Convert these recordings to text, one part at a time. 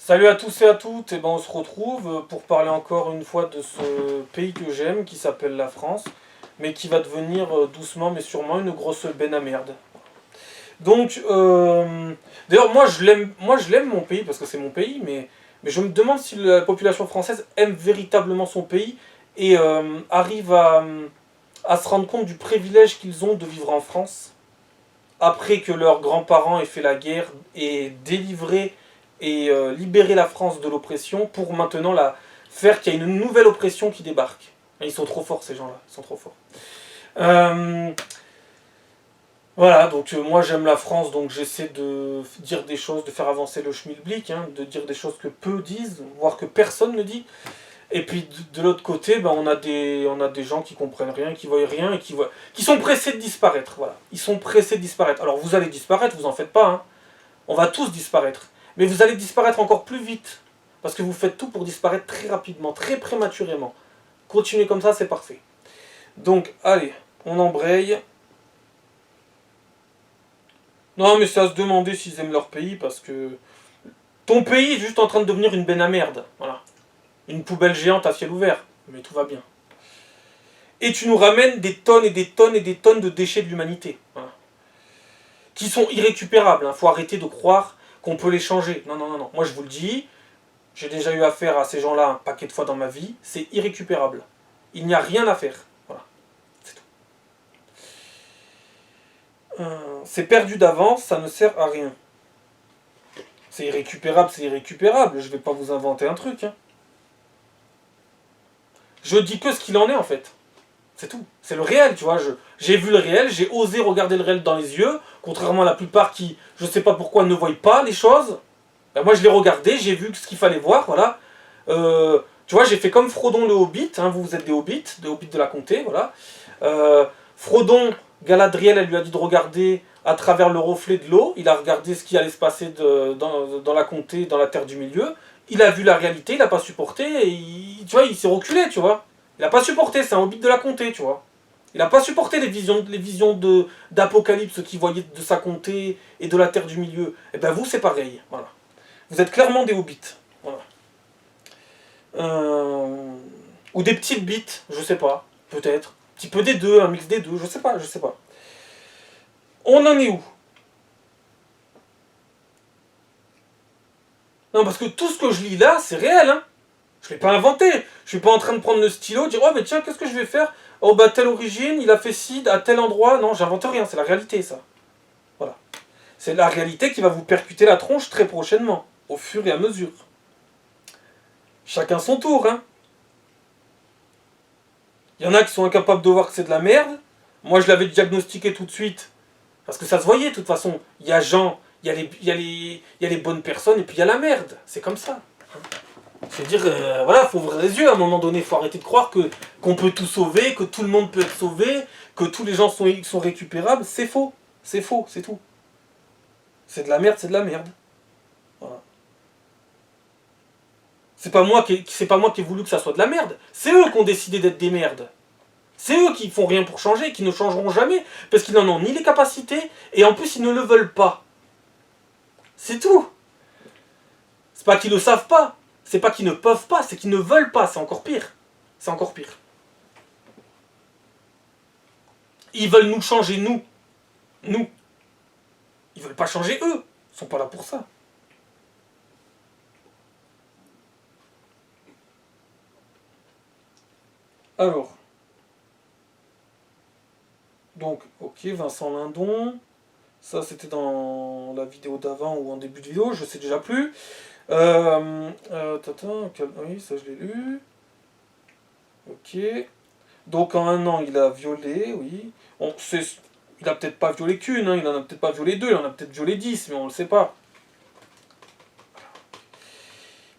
Salut à tous et à toutes, et ben on se retrouve pour parler encore une fois de ce pays que j'aime, qui s'appelle la France, mais qui va devenir doucement mais sûrement une grosse benne à merde. Donc, d'ailleurs moi je l'aime mon pays parce que c'est mon pays, mais je me demande si la population française aime véritablement son pays et arrive à se rendre compte du privilège qu'ils ont de vivre en France, après que leurs grands-parents aient fait la guerre et délivré et libérer la France de l'oppression pour maintenant faire qu'il y ait une nouvelle oppression qui débarque. Ils sont trop forts ces gens-là, ils sont trop forts. Euh, voilà, donc moi j'aime la France, donc j'essaie de dire des choses, de faire avancer le schmilblick, hein, de dire des choses que peu disent, voire que personne ne dit. Et puis de l'autre côté, ben, on a des gens qui comprennent rien, qui voient rien et qui sont pressés de disparaître. Voilà, ils sont pressés de disparaître. Alors vous allez disparaître, vous en faites pas, hein. On va tous disparaître. Mais vous allez disparaître encore plus vite. Parce que vous faites tout pour disparaître très rapidement, très prématurément. Continuez comme ça, c'est parfait. Donc, allez, on embraye. Non, mais c'est à se demander s'ils aiment leur pays, parce que ton pays est juste en train de devenir une benne à merde. Voilà. Une poubelle géante à ciel ouvert. Mais tout va bien. Et tu nous ramènes des tonnes et des tonnes et des tonnes de déchets de l'humanité. Voilà. Qui sont irrécupérables. Faut arrêter de croire qu'on peut les changer. Non, non, non, non. Moi, je vous le dis, j'ai déjà eu affaire à ces gens-là un paquet de fois dans ma vie. C'est irrécupérable. Il n'y a rien à faire. Voilà. C'est tout. C'est perdu d'avance, ça ne sert à rien. C'est irrécupérable, c'est irrécupérable. Je vais pas vous inventer un truc. Hein. Je dis que ce qu'il en est, en fait. C'est tout. C'est le réel, tu vois. J'ai vu le réel, j'ai osé regarder le réel dans les yeux, contrairement à la plupart qui, je sais pas pourquoi, ne voient pas les choses. Ben moi, je l'ai regardé, j'ai vu ce qu'il fallait voir, voilà. Tu vois, j'ai fait comme Frodon le Hobbit, hein, vous êtes des Hobbits de la Comté, voilà. Frodon, Galadriel, elle lui a dit de regarder à travers le reflet de l'eau, il a regardé ce qui allait se passer dans la Comté, dans la Terre du Milieu. Il a vu la réalité, il n'a pas supporté, et tu vois, il s'est reculé, tu vois. Il n'a pas supporté, c'est un Hobbit de la Comté, tu vois. Il n'a pas supporté les visions d'Apocalypse qu'il voyait de sa comté et de la Terre du Milieu. Et ben vous, c'est pareil, voilà. Vous êtes clairement des hobbits. Voilà. Ou des petites bites, je sais pas, peut-être. Un petit peu des deux, un mix des deux, je sais pas, je sais pas. On en est où? Non, parce que tout ce que je lis là, c'est réel, hein. Je l'ai pas inventé. Je suis pas en train de prendre le stylo, dire oh mais tiens, qu'est-ce que je vais faire? Oh bah telle origine, il a fait ci à tel endroit. Non, j'invente rien, c'est la réalité ça. Voilà. C'est la réalité qui va vous percuter la tronche très prochainement, au fur et à mesure. Chacun son tour, hein. Il y en a qui sont incapables de voir que c'est de la merde. Moi, je l'avais diagnostiqué tout de suite. Parce que ça se voyait, de toute façon. Il y a Jean, il y a les bonnes personnes, et puis il y a la merde. C'est comme ça. C'est-à-dire, voilà, faut ouvrir les yeux à un moment donné. Faut arrêter de croire qu'on peut tout sauver, que tout le monde peut être sauvé, que tous les gens sont récupérables. C'est faux. C'est faux, c'est tout. C'est de la merde, c'est de la merde. Voilà. C'est pas moi qui ai voulu que ça soit de la merde. C'est eux qui ont décidé d'être des merdes. C'est eux qui font rien pour changer, qui ne changeront jamais, parce qu'ils n'en ont ni les capacités, et en plus ils ne le veulent pas. C'est tout. C'est pas qu'ils ne savent pas, c'est pas qu'ils ne peuvent pas, c'est qu'ils ne veulent pas, c'est encore pire. C'est encore pire. Ils veulent nous changer, nous. Nous. Ils veulent pas changer eux. Ils sont pas là pour ça. Alors. Donc, ok, Vincent Lindon. Ça, c'était dans la vidéo d'avant ou en début de vidéo, je sais déjà plus. Oui, ça je l'ai lu. Ok. Donc en un an, il a violé, oui. Il a peut-être pas violé qu'une, hein, il en a peut-être pas violé deux, il en a peut-être violé 10, mais on le sait pas.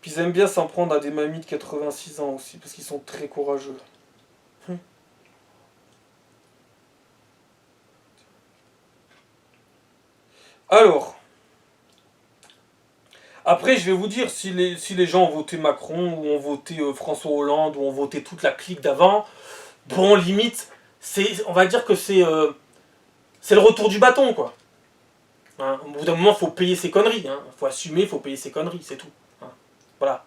Puis ils aiment bien s'en prendre à des mamies de 86 ans aussi, parce qu'ils sont très courageux. Alors, après je vais vous dire, si les gens ont voté Macron, ou ont voté François Hollande, ou ont voté toute la clique d'avant, bon, limite, on va dire que c'est le retour du bâton, quoi. Hein, au bout d'un moment, il faut payer ses conneries. Hein. Faut assumer, il faut payer ses conneries, c'est tout. Hein. Voilà.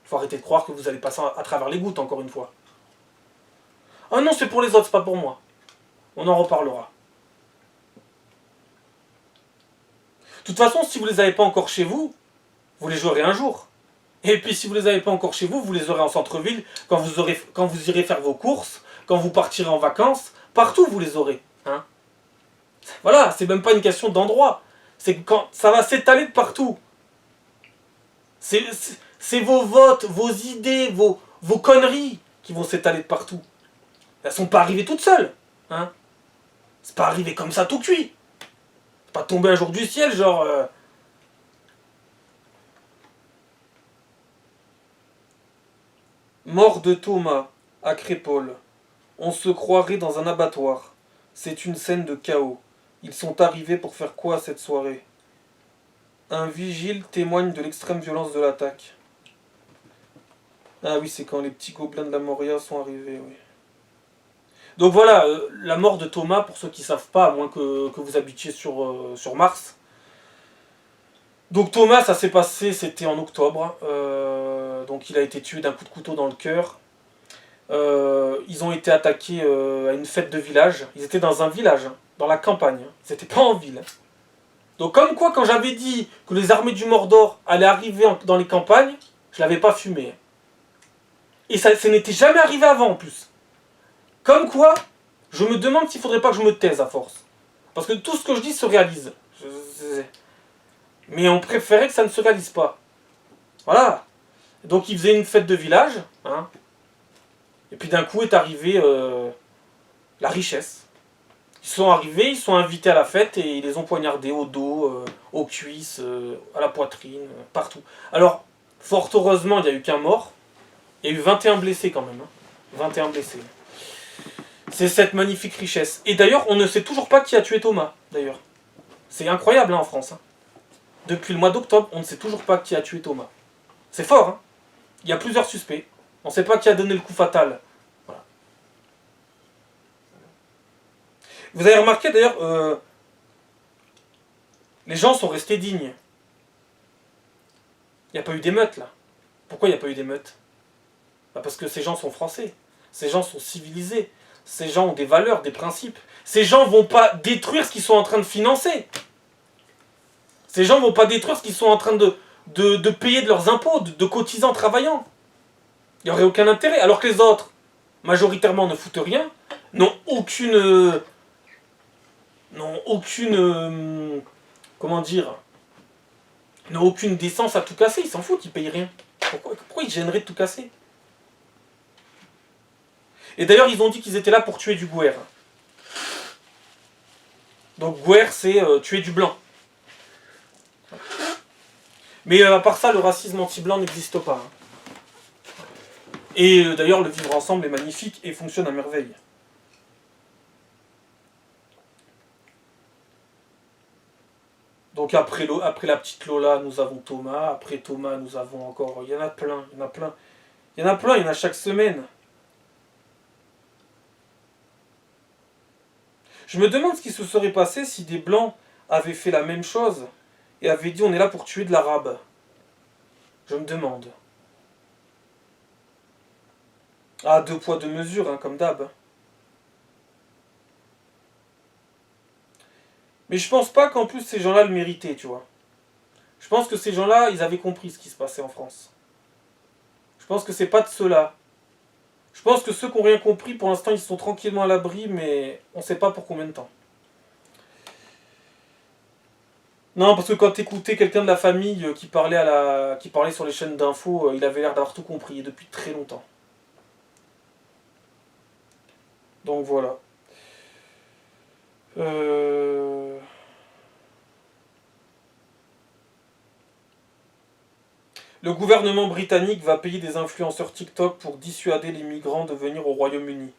Faut arrêter de croire que vous allez passer à travers les gouttes, encore une fois. Ah non, c'est pour les autres, c'est pas pour moi. On en reparlera. De toute façon, si vous les avez pas encore chez vous, vous les jouerez un jour. Et puis si vous les avez pas encore chez vous, vous les aurez en centre-ville, quand vous irez faire vos courses, quand vous partirez en vacances, partout vous les aurez. Hein, voilà, c'est même pas une question d'endroit. C'est que quand ça va s'étaler de partout. C'est vos votes, vos idées, vos conneries qui vont s'étaler de partout. Elles sont pas arrivées toutes seules. Hein, c'est pas arrivé comme ça tout cuit. C'est pas tombé un jour du ciel, genre... Mort de Thomas, à Crépole. On se croirait dans un abattoir. C'est une scène de chaos. Ils sont arrivés pour faire quoi cette soirée? Un vigile témoigne de l'extrême violence de l'attaque. Ah oui, c'est quand les petits gobelins de la Moria sont arrivés, oui. Donc voilà, la mort de Thomas, pour ceux qui ne savent pas, à moins que vous habitiez sur Mars. Donc Thomas, ça s'est passé, c'était en octobre. Donc il a été tué d'un coup de couteau dans le cœur. Ils ont été attaqués à une fête de village. Ils étaient dans un village, hein, dans la campagne. Ils n'étaient pas en ville. Donc comme quoi, quand j'avais dit que les armées du Mordor allaient arriver dans les campagnes, je l'avais pas fumé. Et ça n'était jamais arrivé avant en plus. Comme quoi, je me demande s'il faudrait pas que je me taise à force. Parce que tout ce que je dis se réalise. Mais on préférait que ça ne se réalise pas. Voilà. Donc ils faisaient une fête de village. Hein. Et puis d'un coup est arrivée la richesse. Ils sont arrivés, ils sont invités à la fête et ils les ont poignardés au dos, aux cuisses, à la poitrine, partout. Alors, fort heureusement, il n'y a eu qu'un mort. Il y a eu 21 blessés quand même. Hein. 21 blessés. C'est cette magnifique richesse. Et d'ailleurs, on ne sait toujours pas qui a tué Thomas, d'ailleurs. C'est incroyable hein, en France. Hein. Depuis le mois d'octobre, on ne sait toujours pas qui a tué Thomas. C'est fort, hein. Il y a plusieurs suspects. On ne sait pas qui a donné le coup fatal. Voilà. Vous avez remarqué d'ailleurs, les gens sont restés dignes. Il n'y a pas eu d'émeute là. Pourquoi il n'y a pas eu d'émeute? Parce que ces gens sont français. Ces gens sont civilisés. Ces gens ont des valeurs, des principes. Ces gens vont pas détruire ce qu'ils sont en train de financer. Ces gens vont pas détruire ce qu'ils sont en train de payer de leurs impôts, de cotiser en travaillant. Il n'y aurait aucun intérêt. Alors que les autres, majoritairement, ne foutent rien, n'ont aucune... comment dire, n'ont aucune décence à tout casser. Ils s'en foutent, ils payent rien. Pourquoi ils gêneraient de tout casser? Et d'ailleurs, ils ont dit qu'ils étaient là pour tuer du Gouer. Donc Gouer, c'est tuer du blanc. Mais à part ça, le racisme anti-blanc n'existe pas. Hein. Et d'ailleurs, le vivre ensemble est magnifique et fonctionne à merveille. Donc après la petite Lola, nous avons Thomas. Après Thomas, nous avons encore... Il y en a plein, il y en a plein. Il y en a plein, il y en a chaque semaine. Je me demande ce qui se serait passé si des blancs avaient fait la même chose et avaient dit on est là pour tuer de l'arabe. Je me demande. Ah, deux poids, deux mesures, hein, comme d'hab. Mais je pense pas qu'en plus ces gens-là le méritaient, tu vois. Je pense que ces gens-là, ils avaient compris ce qui se passait en France. Je pense que c'est pas de ceux-là. Je pense que ceux qui n'ont rien compris, pour l'instant, ils sont tranquillement à l'abri, mais on ne sait pas pour combien de temps. Non, parce que quand t'écoutais quelqu'un de la famille qui parlait sur les chaînes d'infos, il avait l'air d'avoir tout compris, et depuis très longtemps. Donc voilà. Le gouvernement britannique va payer des influenceurs TikTok pour dissuader les migrants de venir au Royaume-Uni.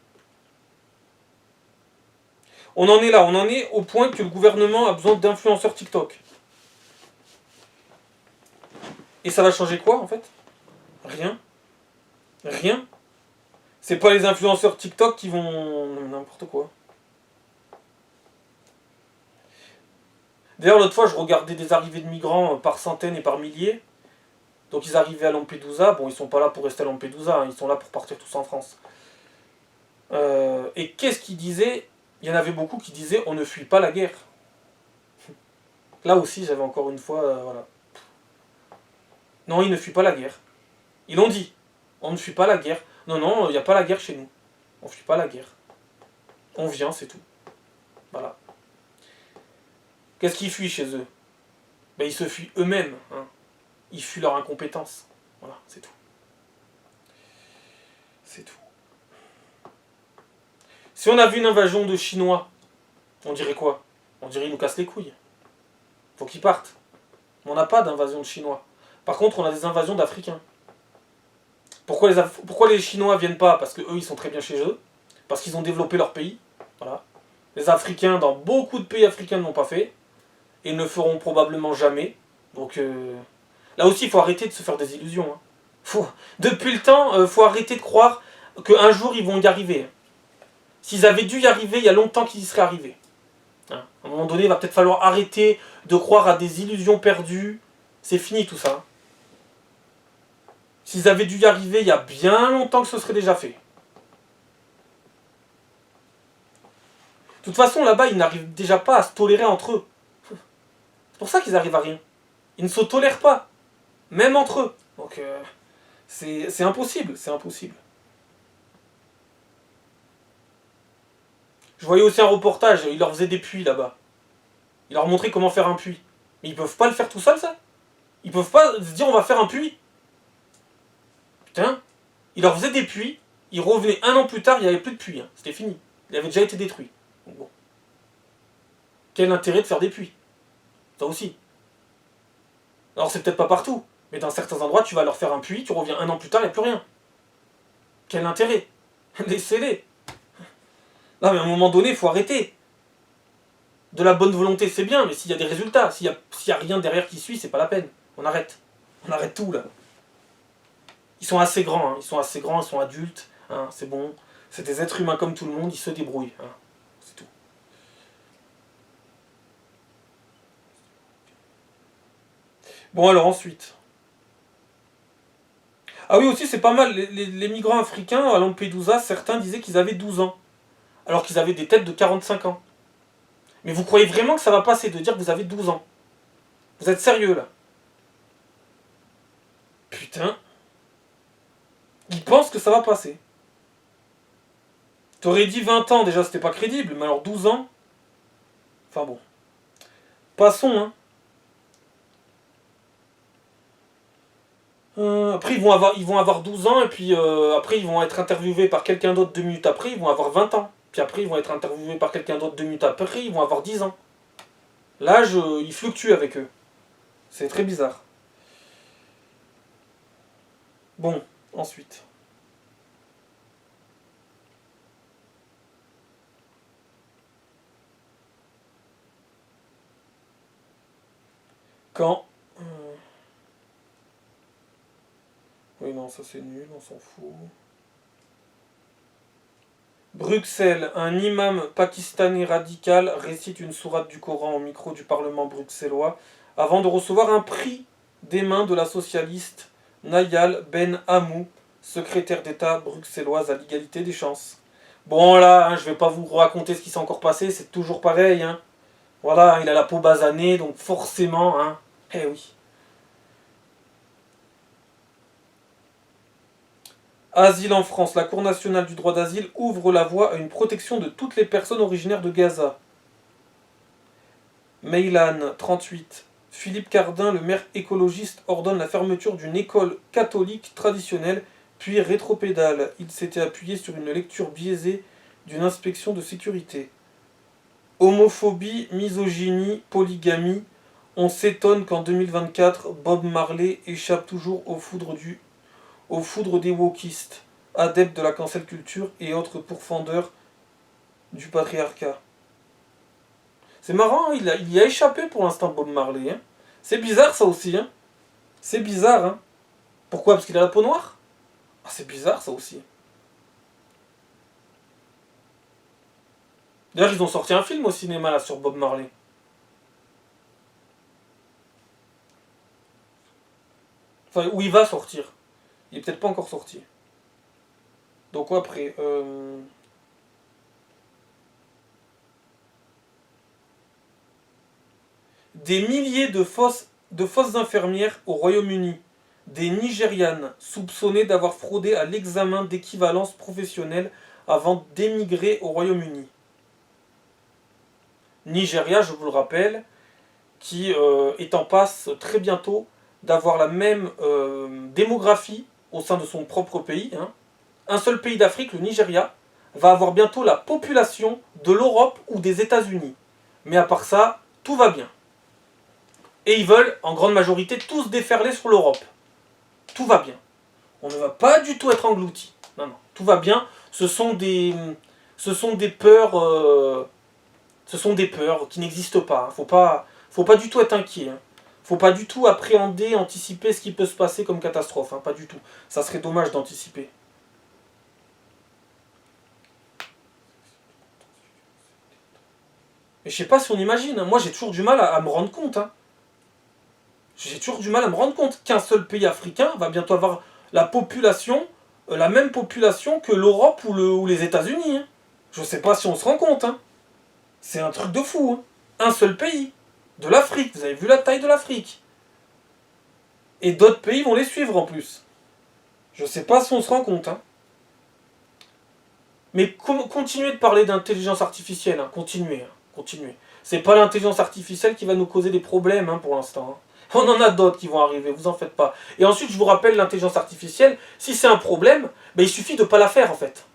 On en est là, on en est au point que le gouvernement a besoin d'influenceurs TikTok. Et ça va changer quoi en fait? Rien. Rien. C'est pas les influenceurs TikTok qui vont... N'importe quoi. D'ailleurs l'autre fois je regardais des arrivées de migrants par centaines et par milliers. Donc ils arrivaient à Lampedusa, bon ils sont pas là pour rester à Lampedusa, hein, ils sont là pour partir tous en France. Et qu'est-ce qu'ils disaient? Il y en avait beaucoup qui disaient on ne fuit pas la guerre. Là aussi j'avais encore une fois, voilà. Non, ils ne fuient pas la guerre. Ils l'ont dit, on ne fuit pas la guerre. Non, non, il n'y a pas la guerre chez nous. On ne fuit pas la guerre. On vient, c'est tout. Voilà. Qu'est-ce qu'ils fuient chez eux? Ben, ils se fuient eux-mêmes. Hein. Ils fuient leur incompétence. Voilà, c'est tout. C'est tout. Si on avait une invasion de Chinois, on dirait quoi? On dirait ils nous cassent les couilles. Faut qu'ils partent. Mais on n'a pas d'invasion de Chinois. Par contre, on a des invasions d'Africains. Pourquoi les Chinois viennent pas? Parce que eux, ils sont très bien chez eux. Parce qu'ils ont développé leur pays. Voilà. Les Africains, dans beaucoup de pays africains, ne l'ont pas fait. Et ne le feront probablement jamais. Donc, là aussi, il faut arrêter de se faire des illusions. Hein. Depuis le temps, il faut arrêter de croire qu'un jour, ils vont y arriver. S'ils avaient dû y arriver, il y a longtemps qu'ils y seraient arrivés. Hein. À un moment donné, il va peut-être falloir arrêter de croire à des illusions perdues. C'est fini tout ça. S'ils avaient dû y arriver, il y a bien longtemps que ce serait déjà fait. De toute façon, là-bas, ils n'arrivent déjà pas à se tolérer entre eux. C'est pour ça qu'ils arrivent à rien. Ils ne se tolèrent pas. Même entre eux. Donc, c'est impossible. C'est impossible. Je voyais aussi un reportage, il leur faisait des puits là-bas. Il leur montrait comment faire un puits. Mais ils peuvent pas le faire tout seuls, ça? Ils peuvent pas se dire on va faire un puits? Putain. Il leur faisait des puits, ils revenaient un an plus tard, il n'y avait plus de puits. Hein. C'était fini. Il avait déjà été détruit. Donc bon. Quel intérêt de faire des puits? Ça aussi. Alors c'est peut-être pas partout, mais dans certains endroits, tu vas leur faire un puits, tu reviens un an plus tard, il n'y a plus rien. Quel intérêt? Laissez-les. Non mais à un moment donné, il faut arrêter. De la bonne volonté, c'est bien, mais s'il y a des résultats, s'il y a rien derrière qui suit, c'est pas la peine. On arrête. On arrête tout là. Ils sont assez grands, hein. Ils sont assez grands, ils sont adultes, hein. C'est bon. C'est des êtres humains comme tout le monde, ils se débrouillent. Hein. C'est tout. Bon alors ensuite. Ah oui aussi c'est pas mal, les migrants africains à Lampedusa, certains disaient qu'ils avaient 12 ans. Alors qu'ils avaient des têtes de 45 ans. Mais vous croyez vraiment que ça va passer de dire que vous avez 12 ans? Vous êtes sérieux là? Putain. Ils pensent que ça va passer. T'aurais dit 20 ans, déjà c'était pas crédible, mais alors 12 ans? Enfin bon. Passons, hein. Après ils vont avoir 12 ans et puis après ils vont être interviewés par quelqu'un d'autre 2 minutes après, ils vont avoir 20 ans. Puis après ils vont être interviewés par quelqu'un d'autre 2 minutes après, ils vont avoir 10 ans. L'âge, il fluctue avec eux. C'est très bizarre. Bon, ensuite. Quand... Oui non, ça c'est nul, on s'en fout. Bruxelles, un imam pakistanais radical récite une sourate du Coran au micro du Parlement bruxellois avant de recevoir un prix des mains de la socialiste Nayal Ben Hamou, secrétaire d'État bruxelloise à l'égalité des chances. Bon là, hein, je vais pas vous raconter ce qui s'est encore passé, c'est toujours pareil. Hein. Voilà, il a la peau basanée, donc forcément, hein. Eh oui. Asile en France. La Cour nationale du droit d'asile ouvre la voie à une protection de toutes les personnes originaires de Gaza. Meylan, 38. Philippe Cardin, le maire écologiste, ordonne la fermeture d'une école catholique traditionnelle, puis rétropédale. Il s'était appuyé sur une lecture biaisée d'une inspection de sécurité. Homophobie, misogynie, polygamie. On s'étonne qu'en 2024, Bob Marley échappe toujours aux foudres des wokistes, adeptes de la cancel culture et autres pourfendeurs du patriarcat. C'est marrant, hein, il y a échappé pour l'instant Bob Marley. Hein. C'est bizarre ça aussi. Hein. C'est bizarre. Hein. Pourquoi? Parce qu'il a la peau noire? Ah, c'est bizarre ça aussi. D'ailleurs, ils ont sorti un film au cinéma là sur Bob Marley. Enfin, où il va sortir. Il est peut-être pas encore sorti. Donc quoi après Des milliers de fausses infirmières au Royaume-Uni. Des Nigérianes soupçonnées d'avoir fraudé à l'examen d'équivalence professionnelle avant d'émigrer au Royaume-Uni. Nigeria, je vous le rappelle, qui est en passe très bientôt d'avoir la même démographie au sein de son propre pays. Hein. Un seul pays d'Afrique, le Nigeria, va avoir bientôt la population de l'Europe ou des États-Unis. Mais à part ça, tout va bien. Et ils veulent, en grande majorité, tous déferler sur l'Europe. Tout va bien. On ne va pas du tout être engloutis. Non, non, tout va bien. Ce sont des peurs, qui n'existent pas. Faut pas du tout être inquiet. Hein. Faut pas du tout appréhender, anticiper ce qui peut se passer comme catastrophe. Hein. Pas du tout. Ça serait dommage d'anticiper. Mais je sais pas si on imagine. Hein. Moi, j'ai toujours du mal à me rendre compte. Hein. J'ai toujours du mal à me rendre compte qu'un seul pays africain va bientôt avoir la population, la même population que l'Europe ou les États-Unis. Hein. Je sais pas si on se rend compte. Hein. C'est un truc de fou. Hein. Un seul pays. De l'Afrique. Vous avez vu la taille de l'Afrique. Et d'autres pays vont les suivre en plus. Je sais pas si on se rend compte. Hein. Mais continuez de parler d'intelligence artificielle. Hein. Continuez. Hein. Continuez. C'est pas l'intelligence artificielle qui va nous causer des problèmes hein, pour l'instant. Hein. On en a d'autres qui vont arriver, vous en faites pas. Et ensuite, je vous rappelle, l'intelligence artificielle, si c'est un problème, ben, il suffit de ne pas la faire en fait.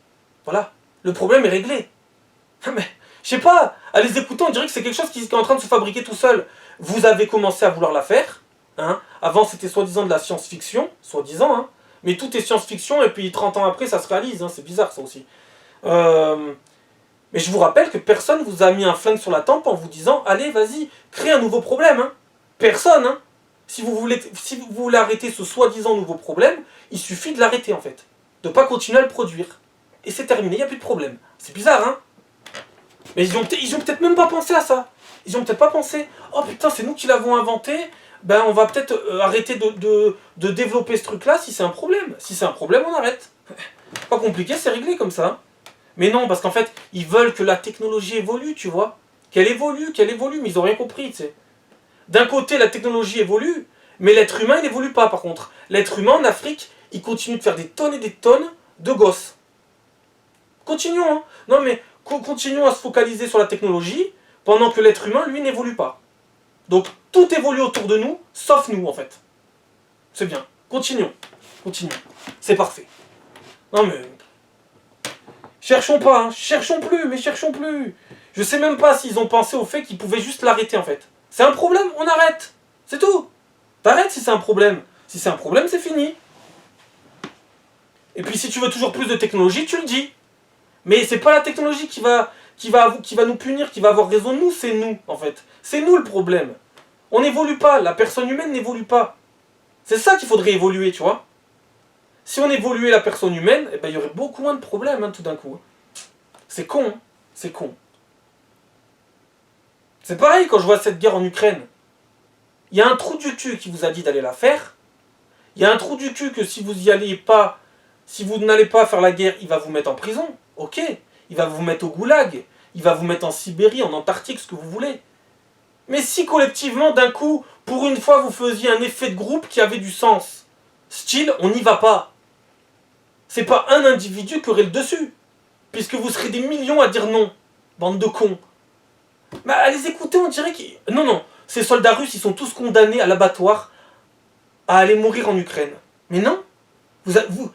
Voilà. Le problème est réglé. Mais, je sais pas, à les écouter, on dirait que c'est quelque chose qui est en train de se fabriquer tout seul. Vous avez commencé à vouloir la faire. Hein. Avant, c'était soi-disant de la science-fiction, soi-disant. Hein. Mais tout est science-fiction, et puis 30 ans après, ça se réalise. Hein. C'est bizarre, ça aussi. Mais je vous rappelle que personne vous a mis un flingue sur la tempe en vous disant « Allez, vas-y, crée un nouveau problème. Hein. » Personne. Hein. Si vous voulez arrêter ce soi-disant nouveau problème, il suffit de l'arrêter en fait. De ne pas continuer à le produire. Et c'est terminé, il n'y a plus de problème. C'est bizarre, hein. Mais ils ont peut-être même pas pensé à ça. Ils ont peut-être pas pensé, oh putain, c'est nous qui l'avons inventé, ben on va peut-être arrêter de développer ce truc-là si c'est un problème. Si c'est un problème, on arrête. Pas compliqué, c'est réglé comme ça. Mais non, parce qu'en fait, ils veulent que la technologie évolue, tu vois. Qu'elle évolue, mais ils n'ont rien compris, tu sais. D'un côté, la technologie évolue, mais l'être humain, il n'évolue pas, par contre. L'être humain, en Afrique, il continue de faire des tonnes et des tonnes de gosses. Continuons, hein. Non, mais continuons à se focaliser sur la technologie, pendant que l'être humain, lui, n'évolue pas. Donc, tout évolue autour de nous, sauf nous, en fait. C'est bien. Continuons. C'est parfait. Non, mais... Cherchons pas, hein. Cherchons plus. Je sais même pas s'ils ont pensé au fait qu'ils pouvaient juste l'arrêter, en fait. C'est un problème, on arrête. C'est tout. T'arrêtes si c'est un problème. Si c'est un problème, c'est fini. Et puis si tu veux toujours plus de technologie, tu le dis. Mais c'est pas la technologie qui va nous punir, qui va avoir raison de nous, c'est nous, en fait. C'est nous le problème. On n'évolue pas, la personne humaine n'évolue pas. C'est ça qu'il faudrait évoluer, tu vois. Si on évoluait la personne humaine, eh ben, il y aurait beaucoup moins de problèmes, hein, tout d'un coup. C'est con, hein. C'est con. C'est pareil quand je vois cette guerre en Ukraine. Il y a un trou du cul qui vous a dit d'aller la faire. Il y a un trou du cul que si vous y allez pas, si vous n'allez pas faire la guerre, il va vous mettre en prison. Ok. Il va vous mettre au goulag. Il va vous mettre en Sibérie, en Antarctique, ce que vous voulez. Mais si collectivement, d'un coup, pour une fois, vous faisiez un effet de groupe qui avait du sens. Style, on n'y va pas. C'est pas un individu qui aurait le dessus. Puisque vous serez des millions à dire non. Bande de cons. Mais à les écouter, on dirait qu'ils... Non. Ces soldats russes, ils sont tous condamnés à l'abattoir à aller mourir en Ukraine. Mais non. Vous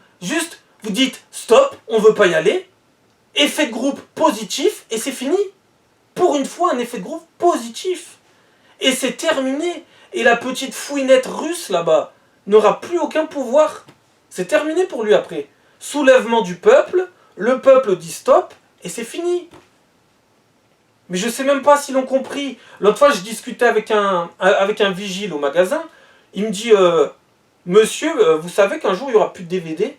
dites stop, on veut pas y aller. Effet de groupe positif et c'est fini. Pour une fois, un effet de groupe positif. Et c'est terminé. Et la petite fouinette russe là-bas n'aura plus aucun pouvoir. C'est terminé pour lui après. Soulèvement du peuple, le peuple dit stop et c'est fini. Mais je sais même pas s'ils l'ont compris. L'autre fois, je discutais avec un vigile au magasin. Il me dit, monsieur, vous savez qu'un jour, il n'y aura plus de DVD?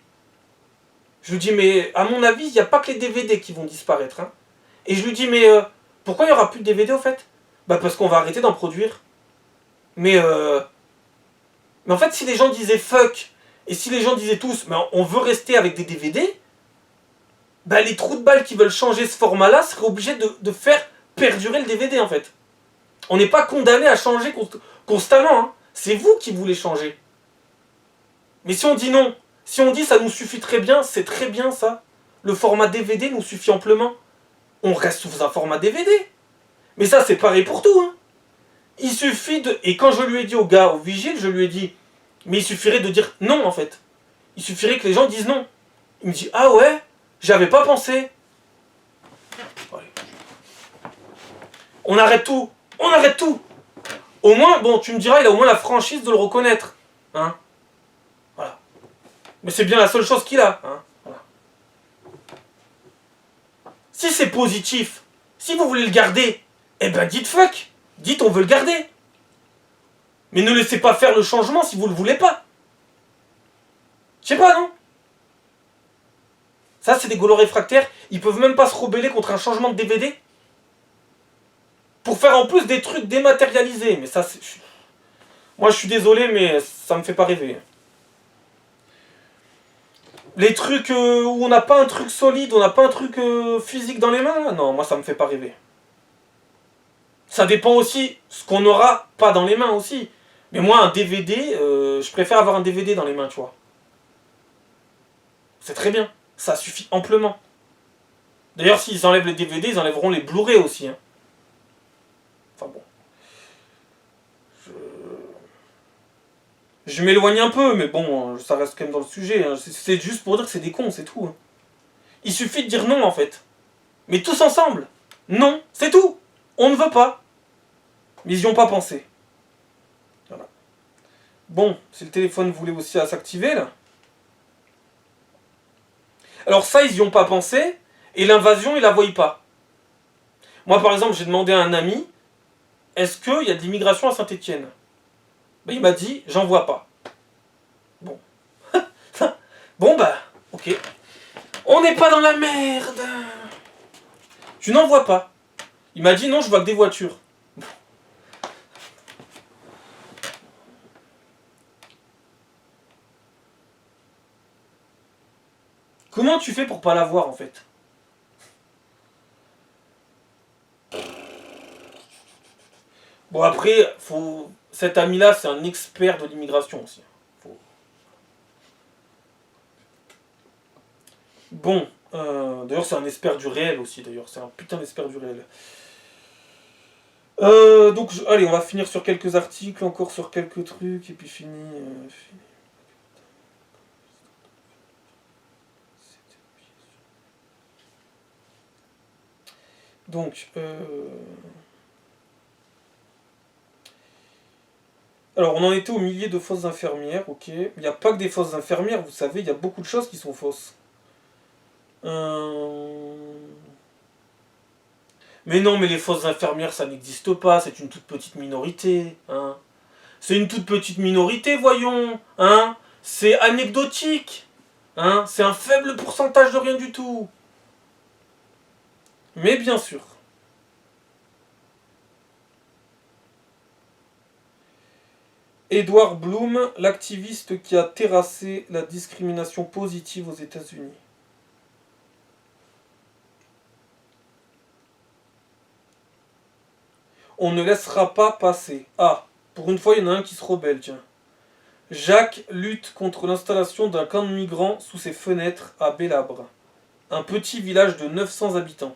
Je lui dis, mais à mon avis, il n'y a pas que les DVD qui vont disparaître. Hein. Et je lui dis, mais pourquoi il n'y aura plus de DVD au fait? Bah parce qu'on va arrêter d'en produire. Mais Mais en fait, si les gens disaient fuck, et si les gens disaient tous, mais on veut rester avec des DVD, bah les trous de balles qui veulent changer ce format-là seraient obligés de faire perdurer le DVD, en fait. On n'est pas condamné à changer constamment, hein. C'est vous qui voulez changer. Mais si on dit non, si on dit ça nous suffit très bien, c'est très bien ça. Le format DVD nous suffit amplement. On reste sous un format DVD. Mais ça, c'est pareil pour tout, hein. Il suffit de... Et quand je lui ai dit au gars, au vigile, je lui ai dit, mais il suffirait de dire non, en fait. Il suffirait que les gens disent non. Il me dit, ah ouais, j'avais pas pensé. Allez. On arrête tout. On arrête tout. Au moins, bon, tu me diras, il a au moins la franchise de le reconnaître. Hein. Voilà. Mais c'est bien la seule chose qu'il a. Hein. Voilà. Si c'est positif, si vous voulez le garder, eh ben dites fuck. Dites on veut le garder. Mais ne laissez pas faire le changement si vous le voulez pas. Je sais pas, non? Ça, c'est des gaulois réfractaires. Ils peuvent même pas se rebeller contre un changement de DVD. Pour faire en plus des trucs dématérialisés. Mais ça, c'est... Moi, je suis désolé, mais ça me fait pas rêver. Les trucs où on n'a pas un truc solide, on n'a pas un truc physique dans les mains, non, moi, ça me fait pas rêver. Ça dépend aussi ce qu'on aura pas dans les mains aussi. Mais moi, un DVD, je préfère avoir un DVD dans les mains, tu vois. C'est très bien. Ça suffit amplement. D'ailleurs, s'ils enlèvent les DVD, ils enlèveront les Blu-ray aussi. Hein. Enfin bon. Je m'éloigne un peu, mais bon, ça reste quand même dans le sujet. Hein. C'est juste pour dire que c'est des cons, c'est tout. Hein. Il suffit de dire non, en fait. Mais tous ensemble. Non, c'est tout. On ne veut pas. Mais ils n'y ont pas pensé. Voilà. Bon, si le téléphone voulait aussi à s'activer, là. Alors ça, ils n'y ont pas pensé, et l'invasion, ils la voient pas. Moi, par exemple, j'ai demandé à un ami, est-ce qu'il y a de l'immigration à Saint-Étienne? Ben, il m'a dit, j'en vois pas. Bon. Bon, bah, ok. On n'est pas dans la merde. Tu n'en vois pas. Il m'a dit, non, je vois que des voitures. Comment tu fais pour pas la voir, en fait? Bon, après, faut... cet ami-là, c'est un expert de l'immigration aussi. Faut... Bon, d'ailleurs, c'est un expert du réel aussi, d'ailleurs. C'est un putain d'expert du réel. Donc, allez, on va finir sur quelques articles, encore sur quelques trucs, et puis fini. Donc, alors, on en était au millier de fausses infirmières, ok. Il n'y a pas que des fausses infirmières, vous savez, il y a beaucoup de choses qui sont fausses. Mais non, mais les fausses infirmières, ça n'existe pas, c'est une toute petite minorité, hein. C'est une toute petite minorité, voyons, hein. C'est anecdotique, hein. C'est un faible pourcentage de rien du tout. Mais bien sûr. Edward Bloom, l'activiste qui a terrassé la discrimination positive aux États-Unis. On ne laissera pas passer. Ah, pour une fois, il y en a un qui se rebelle, tiens. Jacques lutte contre l'installation d'un camp de migrants sous ses fenêtres à Bellabre, un petit village de 900 habitants.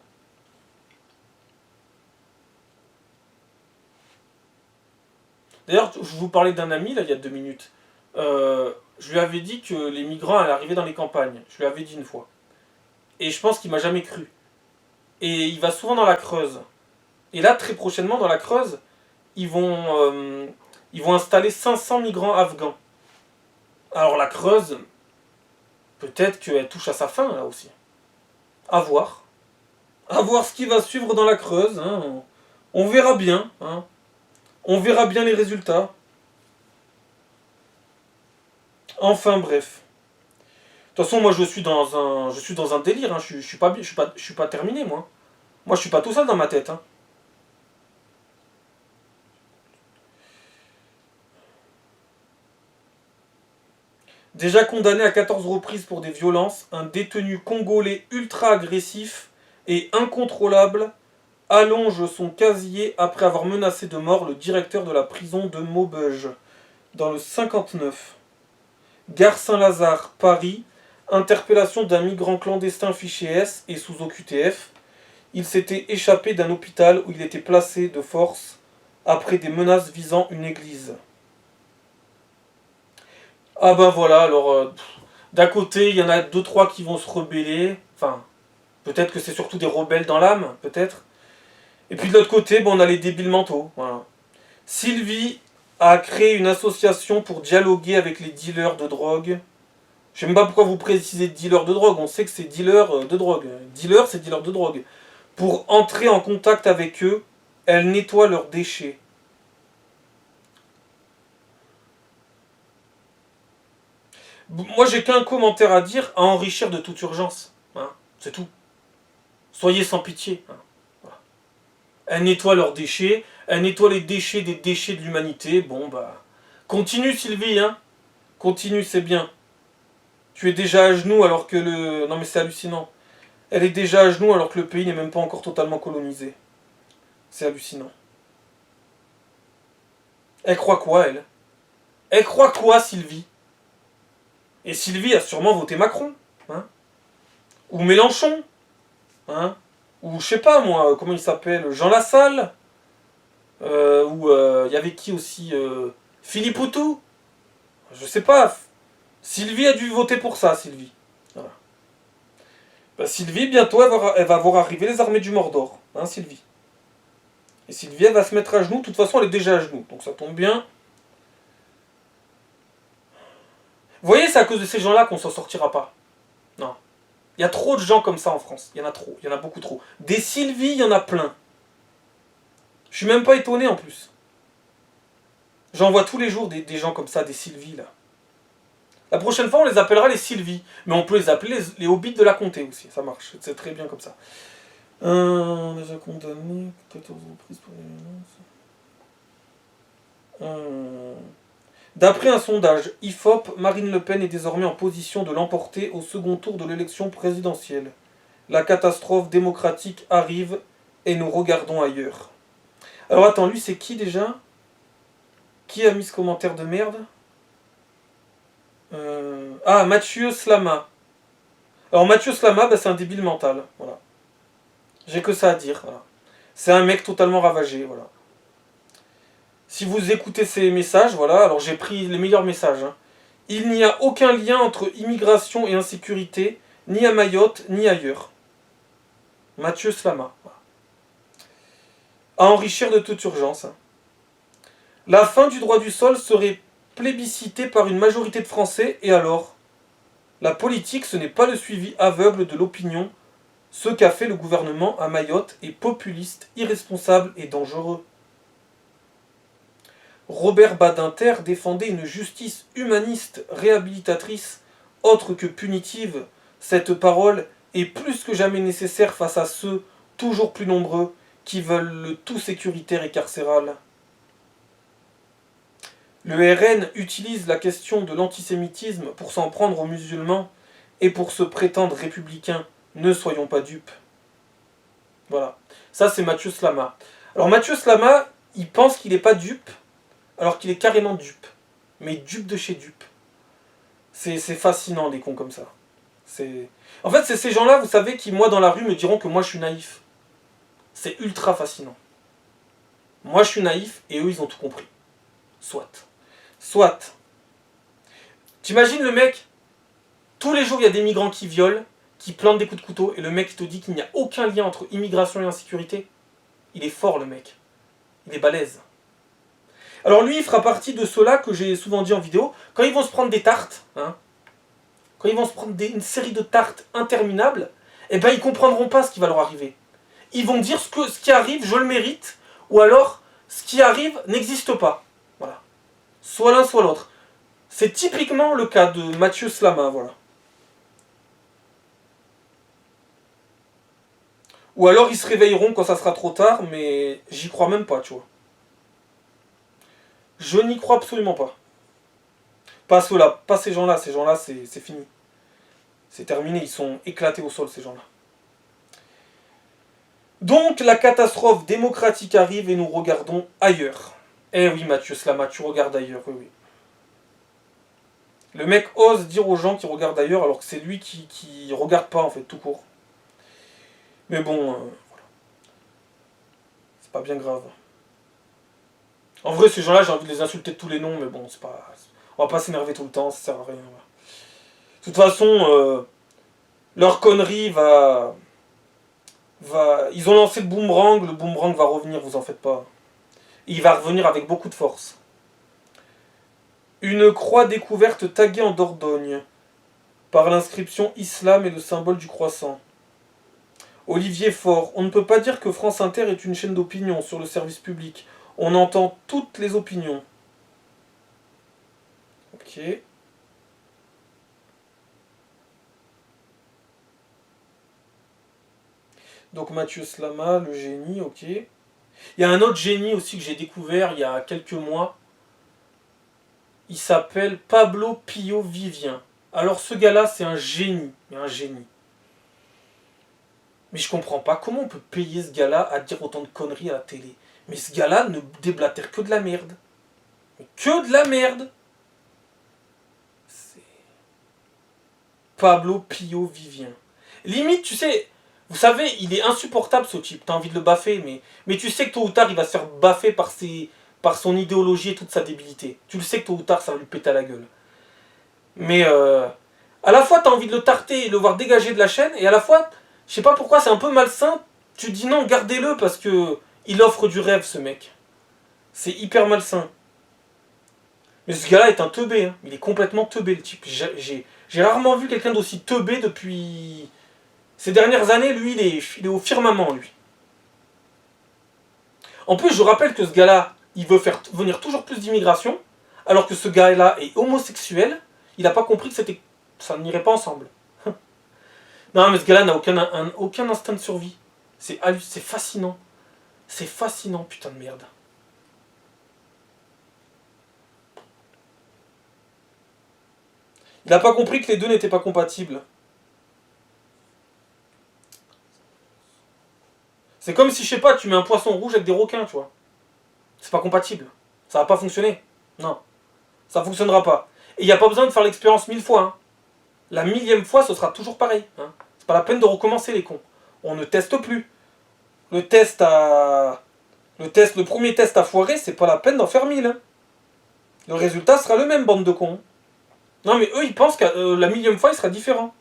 D'ailleurs, je vous parlais d'un ami, là, il y a 2 minutes. Je lui avais dit que les migrants allaient arriver dans les campagnes. Je lui avais dit une fois. Et je pense qu'il m'a jamais cru. Et il va souvent dans la Creuse. Et là, très prochainement, dans la Creuse, ils vont installer 500 migrants afghans. Alors la Creuse, peut-être qu'elle touche à sa fin, là aussi. À voir. À voir ce qui va suivre dans la Creuse. Hein. On verra bien. Hein. On verra bien les résultats. Enfin bref. De toute façon, moi je suis dans un délire. Hein. Je suis pas terminé, moi. Moi je suis pas tout seul dans ma tête. Hein. Déjà condamné à 14 reprises pour des violences, un détenu congolais ultra agressif et incontrôlable allonge son casier après avoir menacé de mort le directeur de la prison de Maubeuge, dans le 59. Gare Saint-Lazare, Paris, interpellation d'un migrant clandestin fiché S et sous OQTF. Il s'était échappé d'un hôpital où il était placé de force après des menaces visant une église. Ah ben voilà, alors d'un côté il y en a deux trois qui vont se rebeller, enfin peut-être que c'est surtout des rebelles dans l'âme, peut-être. Et puis de l'autre côté, bon, on a les débiles mentaux. Voilà. Sylvie a créé une association pour dialoguer avec les dealers de drogue. Je sais même pas pourquoi vous précisez dealer de drogue, on sait que c'est dealer de drogue. Dealer, c'est dealer de drogue. Pour entrer en contact avec eux, elle nettoie leurs déchets. Moi, j'ai qu'un commentaire à dire, à enrichir de toute urgence. Hein, c'est tout. Soyez sans pitié. Hein. Voilà. Elle nettoie leurs déchets, elle nettoie les déchets des déchets de l'humanité. Bon, bah. Continue, Sylvie, hein. Continue, c'est bien. Tu es déjà à genoux alors que le. Non, mais c'est hallucinant. Elle est déjà à genoux alors que le pays n'est même pas encore totalement colonisé. C'est hallucinant. Elle croit quoi, elle? Elle croit quoi, Sylvie? Et Sylvie a sûrement voté Macron. Hein, ou Mélenchon. Hein, ou je sais pas, moi, comment il s'appelle? Jean Lassalle. Ou il y avait qui aussi Philippe Poutou. Je sais pas. Sylvie a dû voter pour ça, Sylvie. Voilà. Bah, Sylvie, bientôt, elle va voir arriver les armées du Mordor. Hein, Sylvie. Et Sylvie, elle va se mettre à genoux. De toute façon, elle est déjà à genoux. Donc ça tombe bien. Vous voyez, c'est à cause de ces gens-là qu'on s'en sortira pas. Non. Il y a trop de gens comme ça en France. Il y en a trop. Il y en a beaucoup trop. Des Sylvie, il y en a plein. Je suis même pas étonné en plus. J'en vois tous les jours des gens comme ça, des Sylvie là. La prochaine fois, on les appellera les Sylvie. Mais on peut les appeler les hobbits de la comté aussi. Ça marche. C'est très bien comme ça. Déjà condamné, 14 reprises pour les violences. D'après un sondage IFOP, Marine Le Pen est désormais en position de l'emporter au second tour de l'élection présidentielle. La catastrophe démocratique arrive et nous regardons ailleurs. Alors attends, lui c'est qui déjà? Qui a mis ce commentaire de merde? Ah, Mathieu Slama. Alors Mathieu Slama, bah, c'est un débile mental. Voilà. J'ai que ça à dire. Voilà. C'est un mec totalement ravagé. Voilà. Si vous écoutez ces messages, voilà, alors j'ai pris les meilleurs messages. Hein. Il n'y a aucun lien entre immigration et insécurité, ni à Mayotte, ni ailleurs. Mathieu Slama. Voilà. À enrichir de toute urgence. Hein. La fin du droit du sol serait plébiscitée par une majorité de Français, et alors? La politique, ce n'est pas le suivi aveugle de l'opinion. Ce qu'a fait le gouvernement à Mayotte est populiste, irresponsable et dangereux. Robert Badinter défendait une justice humaniste, réhabilitatrice, autre que punitive. Cette parole est plus que jamais nécessaire face à ceux, toujours plus nombreux, qui veulent le tout sécuritaire et carcéral. Le RN utilise la question de l'antisémitisme pour s'en prendre aux musulmans et pour se prétendre républicain. Ne soyons pas dupes. Voilà. Ça, c'est Mathieu Slama. Alors, Mathieu Slama, il pense qu'il n'est pas dupe, alors qu'il est carrément dupe. Mais dupe de chez dupe. C'est fascinant, les cons comme ça. En fait, c'est ces gens-là, vous savez, qui, moi, dans la rue, me diront que moi, je suis naïf. C'est ultra fascinant. Moi, je suis naïf, et eux, ils ont tout compris. Soit. Soit. T'imagines le mec, tous les jours, il y a des migrants qui violent, qui plantent des coups de couteau, et le mec te dit qu'il n'y a aucun lien entre immigration et insécurité. Il est fort, le mec. Il est balèze. Alors lui, il fera partie de ceux-là que j'ai souvent dit en vidéo, quand ils vont se prendre des tartes, hein, quand ils vont se prendre une série de tartes interminables, eh ben ils comprendront pas ce qui va leur arriver. Ils vont dire ce qui arrive, je le mérite, ou alors ce qui arrive n'existe pas. Voilà. Soit l'un, soit l'autre. C'est typiquement le cas de Mathieu Slama, voilà. Ou alors ils se réveilleront quand ça sera trop tard, mais j'y crois même pas, tu vois. Je n'y crois absolument pas. Pas ceux-là, pas ces gens-là. Ces gens-là, c'est fini. C'est terminé, ils sont éclatés au sol, ces gens-là. Donc, la catastrophe démocratique arrive et nous regardons ailleurs. Eh oui, Mathieu Slama, tu regardes ailleurs, oui, oui. Le mec ose dire aux gens qu'il regarde ailleurs alors que c'est lui qui regarde pas, en fait, tout court. Mais bon, voilà. C'est pas bien grave. En vrai, ces gens-là, j'ai envie de les insulter de tous les noms, mais bon, c'est pas... On va pas s'énerver tout le temps, ça sert à rien. De toute façon, leur connerie va... Ils ont lancé le boomerang va revenir, vous en faites pas. Il va revenir avec beaucoup de force. Une croix découverte taguée en Dordogne par l'inscription Islam et le symbole du croissant. Olivier Faure, on ne peut pas dire que France Inter est une chaîne d'opinion sur le service public. On entend toutes les opinions. Ok. Donc Mathieu Slama, le génie, ok. Il y a un autre génie aussi que j'ai découvert il y a quelques mois. Il s'appelle Pablo Pio Vivien. Alors ce gars-là, c'est un génie. Mais un génie. Mais je comprends pas comment on peut payer ce gars-là à dire autant de conneries à la télé. Mais ce gars-là ne déblatère que de la merde. Mais que de la merde. C'est Pablo Pio Vivien. Limite, tu sais, vous savez, il est insupportable ce type. T'as envie de le baffer, mais tu sais que tôt ou tard, il va se faire baffer par son idéologie et toute sa débilité. Tu le sais que tôt ou tard, ça va lui péter à la gueule. Mais à la fois, t'as envie de le tarter et le voir dégager de la chaîne, et à la fois, je sais pas pourquoi, c'est un peu malsain. Tu te dis non, gardez-le parce que il offre du rêve, ce mec. C'est hyper malsain. Mais ce gars-là est un teubé. Hein. Il est complètement teubé, le type. J'ai rarement vu quelqu'un d'aussi teubé depuis... Ces dernières années, lui, il est au firmament, lui. En plus, je rappelle que ce gars-là, il veut faire venir toujours plus d'immigration, alors que ce gars-là est homosexuel. Il n'a pas compris que ça n'irait pas ensemble. Non, mais ce gars-là n'a aucun instinct de survie. C'est fascinant. C'est fascinant, putain de merde. Il n'a pas compris que les deux n'étaient pas compatibles. C'est comme si, je sais pas, tu mets un poisson rouge avec des requins, tu vois. C'est pas compatible. Ça va pas fonctionner. Non. Ça fonctionnera pas. Et il n'y a pas besoin de faire l'expérience 1000 fois. Hein. La 1000e fois, ce sera toujours pareil. Hein. C'est pas la peine de recommencer, les cons. On ne teste plus. Le premier test a foiré, c'est pas la peine d'en faire 1000. Hein. Le résultat sera le même, bande de cons. Non, mais eux, ils pensent que la 1000e fois, il sera différent.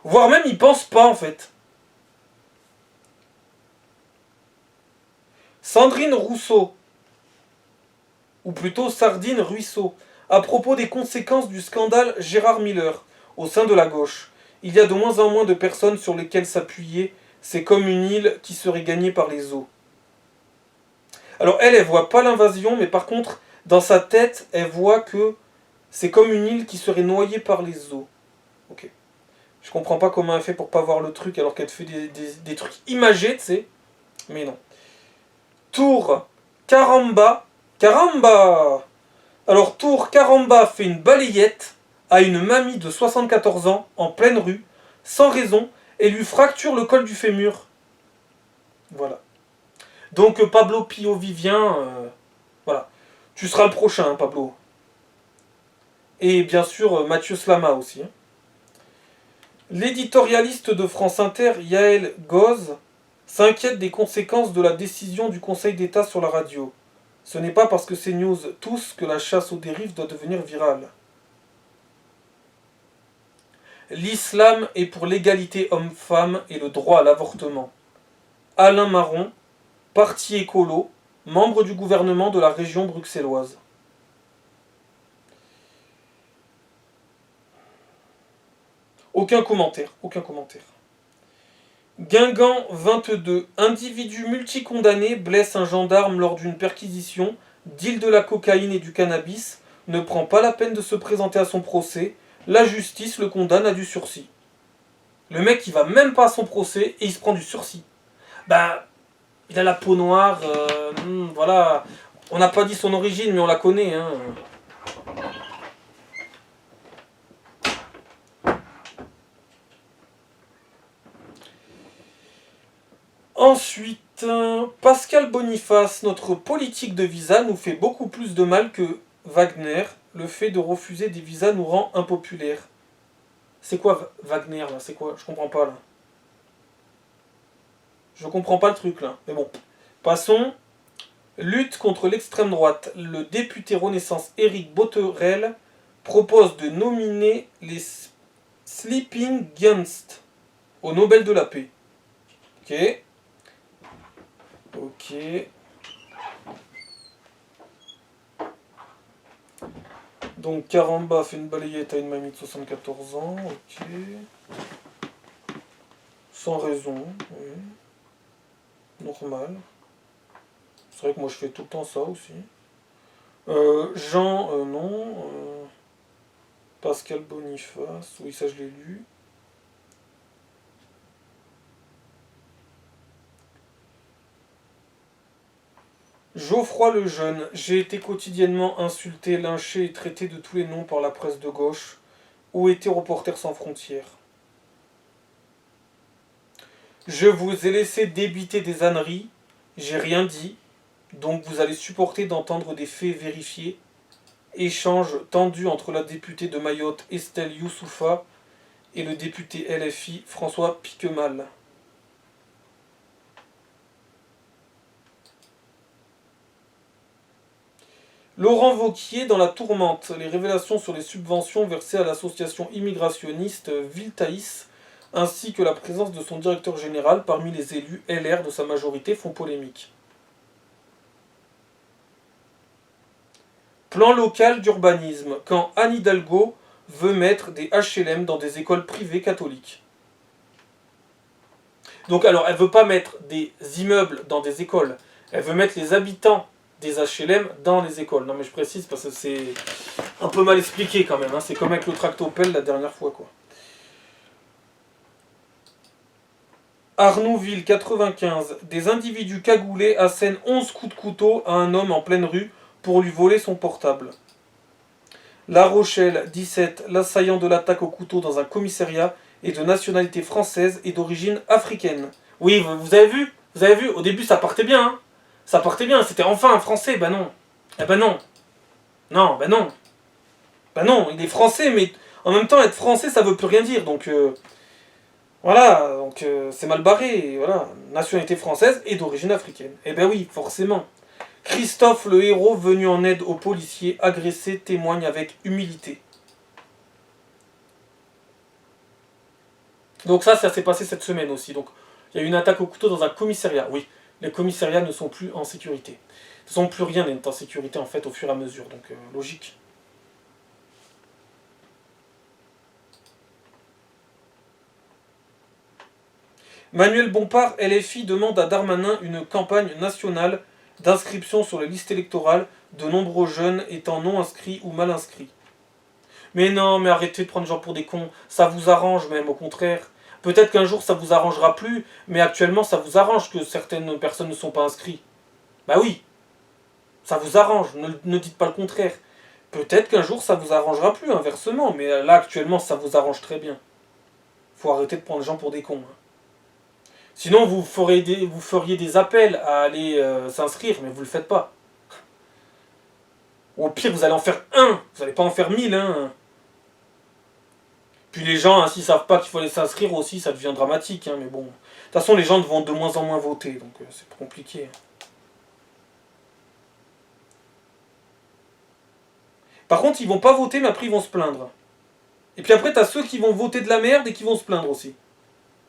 Voire même, ils pensent pas, en fait. Sandrine Rousseau, ou plutôt Sardine Ruisseau, à propos des conséquences du scandale Gérard Miller au sein de la gauche. Il y a de moins en moins de personnes sur lesquelles s'appuyer, c'est comme une île qui serait gagnée par les eaux. Alors elle voit pas l'invasion, mais par contre, dans sa tête, elle voit que c'est comme une île qui serait noyée par les eaux. Ok. Je comprends pas comment elle fait pour pas voir le truc alors qu'elle fait des trucs imagés, tu sais. Mais non. Tour Caramba. Caramba. Alors Tour Caramba fait une balayette à une mamie de 74 ans en pleine rue, sans raison, et lui fracture le col du fémur. Voilà. Donc Pablo Pio Vivien, voilà. Tu seras le prochain, hein, Pablo. Et bien sûr Mathieu Slama aussi. Hein. L'éditorialiste de France Inter, Yael Goz, s'inquiète des conséquences de la décision du Conseil d'État sur la radio. Ce n'est pas parce que c'est news tous que la chasse aux dérives doit devenir virale. L'islam est pour l'égalité homme-femme et le droit à l'avortement. Alain Marron, parti écolo, membre du gouvernement de la région bruxelloise. Aucun commentaire, aucun commentaire. Guingamp 22, individu multicondamné blesse un gendarme lors d'une perquisition, deal de la cocaïne et du cannabis, ne prend pas la peine de se présenter à son procès, la justice le condamne à du sursis. Le mec il va même pas à son procès et il se prend du sursis. Bah, il a la peau noire, voilà. On n'a pas dit son origine mais on la connaît. Hein. Ensuite, Pascal Boniface, notre politique de visa nous fait beaucoup plus de mal que Wagner. Le fait de refuser des visas nous rend impopulaires. C'est quoi Wagner là? C'est quoi? Je comprends pas là. Je comprends pas le truc là. Mais bon. Passons. Lutte contre l'extrême droite. Le député Renaissance Éric Boterel propose de nominer les Sleeping Giants au Nobel de la paix. Ok. Ok. Donc Caramba fait une balayette à une mamie de 74 ans. Ok. Sans raison. Oui. Normal. C'est vrai que moi je fais tout le temps ça aussi. Jean, non. Pascal Boniface, oui ça je l'ai lu. Geoffroy le Jeune, j'ai été quotidiennement insulté, lynché et traité de tous les noms par la presse de gauche. Où était Reporters sans frontières? Je vous ai laissé débiter des âneries, j'ai rien dit, donc vous allez supporter d'entendre des faits vérifiés. Échange tendu entre la députée de Mayotte Estelle Youssoufa et le député LFI François Piquemal. Laurent Wauquiez dans la tourmente. Les révélations sur les subventions versées à l'association immigrationniste Viltaïs ainsi que la présence de son directeur général parmi les élus LR de sa majorité font polémique. Plan local d'urbanisme, quand Anne Hidalgo veut mettre des HLM dans des écoles privées catholiques. Donc alors, elle veut pas mettre des immeubles dans des écoles, elle veut mettre les habitants des HLM dans les écoles. Non mais je précise parce que c'est un peu mal expliqué quand même, hein. C'est comme avec le tractopelle la dernière fois quoi. Arnouville 95, des individus cagoulés assènent 11 coups de couteau à un homme en pleine rue pour lui voler son portable. La Rochelle 17, l'assaillant de l'attaque au couteau dans un commissariat est de nationalité française et d'origine africaine. Oui, vous avez vu? Vous avez vu? Au début ça partait bien, hein. Ça partait bien, c'était enfin un français, bah non. Eh ben non. Non, bah non. Bah non, il est français, mais en même temps être français ça veut plus rien dire, donc voilà, donc c'est mal barré, voilà. Nationalité française et d'origine africaine. Eh ben oui, forcément. Christophe, le héros venu en aide aux policiers agressés, témoigne avec humilité. Donc ça s'est passé cette semaine aussi. Donc il y a eu une attaque au couteau dans un commissariat. Oui, les commissariats ne sont plus en sécurité. De toute façon, plus rien n'est en sécurité en fait au fur et à mesure. Donc logique. Manuel Bompard, LFI, demande à Darmanin une campagne nationale d'inscription sur les listes électorales, de nombreux jeunes étant non inscrits ou mal inscrits. Mais non, mais arrêtez de prendre les gens pour des cons, ça vous arrange même, au contraire. Peut-être qu'un jour ça vous arrangera plus, mais actuellement ça vous arrange que certaines personnes ne sont pas inscrites. Bah oui, ça vous arrange, ne dites pas le contraire. Peut-être qu'un jour ça vous arrangera plus, inversement, mais là actuellement ça vous arrange très bien. Faut arrêter de prendre les gens pour des cons. Hein. Sinon vous feriez des appels à aller s'inscrire, mais vous le faites pas. Ou au pire vous allez en faire un, vous n'allez pas en faire 1000, hein. Puis les gens, hein, s'ils savent pas qu'il faut aller s'inscrire aussi, ça devient dramatique, hein, mais bon. De toute façon, les gens vont de moins en moins voter, donc c'est compliqué. Par contre, ils vont pas voter, mais après ils vont se plaindre. Et puis après, t'as ceux qui vont voter de la merde et qui vont se plaindre aussi.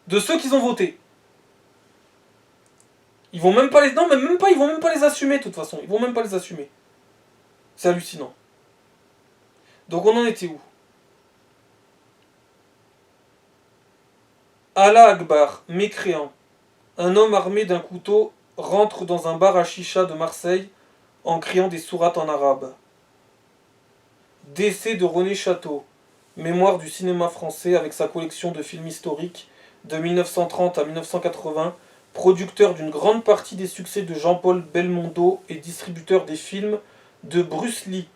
De ceux qui ont voté. Ils vont même pas les. Non, mais même pas, ils vont même pas les assumer de toute façon. Ils vont même pas les assumer. C'est hallucinant. Donc on en était où? Allah Akbar, mécréant. Un homme armé d'un couteau rentre dans un bar à chicha de Marseille en criant des sourates en arabe. Décès de René Château, mémoire du cinéma français avec sa collection de films historiques de 1930 à 1980, producteur d'une grande partie des succès de Jean-Paul Belmondo et distributeur des films de Bruce Lee.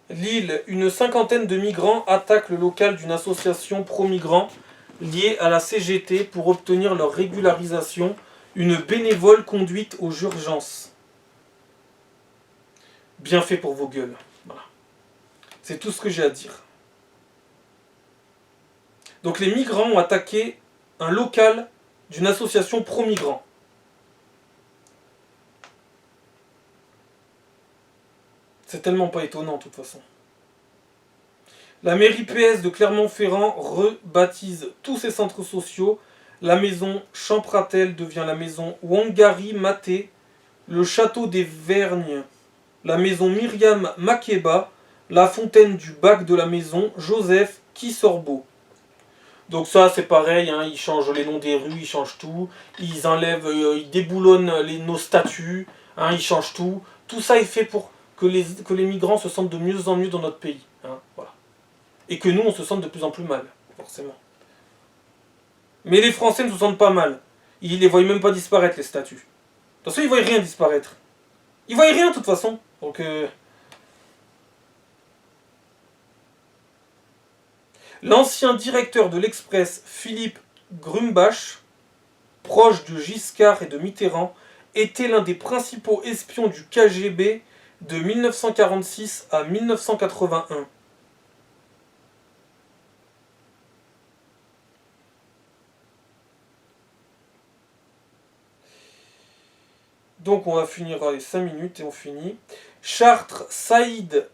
Lille, une cinquantaine de migrants attaquent le local d'une association pro-migrants liée à la CGT pour obtenir leur régularisation. Une bénévole conduite aux urgences. Bien fait pour vos gueules. Voilà. C'est tout ce que j'ai à dire. Donc les migrants ont attaqué un local d'une association pro-migrants. C'est tellement pas étonnant de toute façon. La mairie PS de Clermont-Ferrand rebaptise tous ses centres sociaux. La maison Champratel devient la maison Wangari Maté. Le château des Vergnes, la maison Myriam Makeba. La fontaine du bac de la maison Joseph Kisorbo. Donc ça c'est pareil, hein, ils changent les noms des rues, ils changent tout. Ils enlèvent, ils déboulonnent nos statuts, hein, ils changent tout. Tout ça est fait pour que les migrants se sentent de mieux en mieux dans notre pays. Hein, voilà. Et que nous, on se sente de plus en plus mal, forcément. Mais les Français ne se sentent pas mal. Ils les voient même pas disparaître, les statues. De toute façon, ils voient rien disparaître. Ils voient rien, de toute façon. Donc, l'ancien directeur de l'Express, Philippe Grumbach, proche de Giscard et de Mitterrand, était l'un des principaux espions du KGB de 1946 à 1981. Donc on va finir les 5 minutes et on finit. Chartres Saïd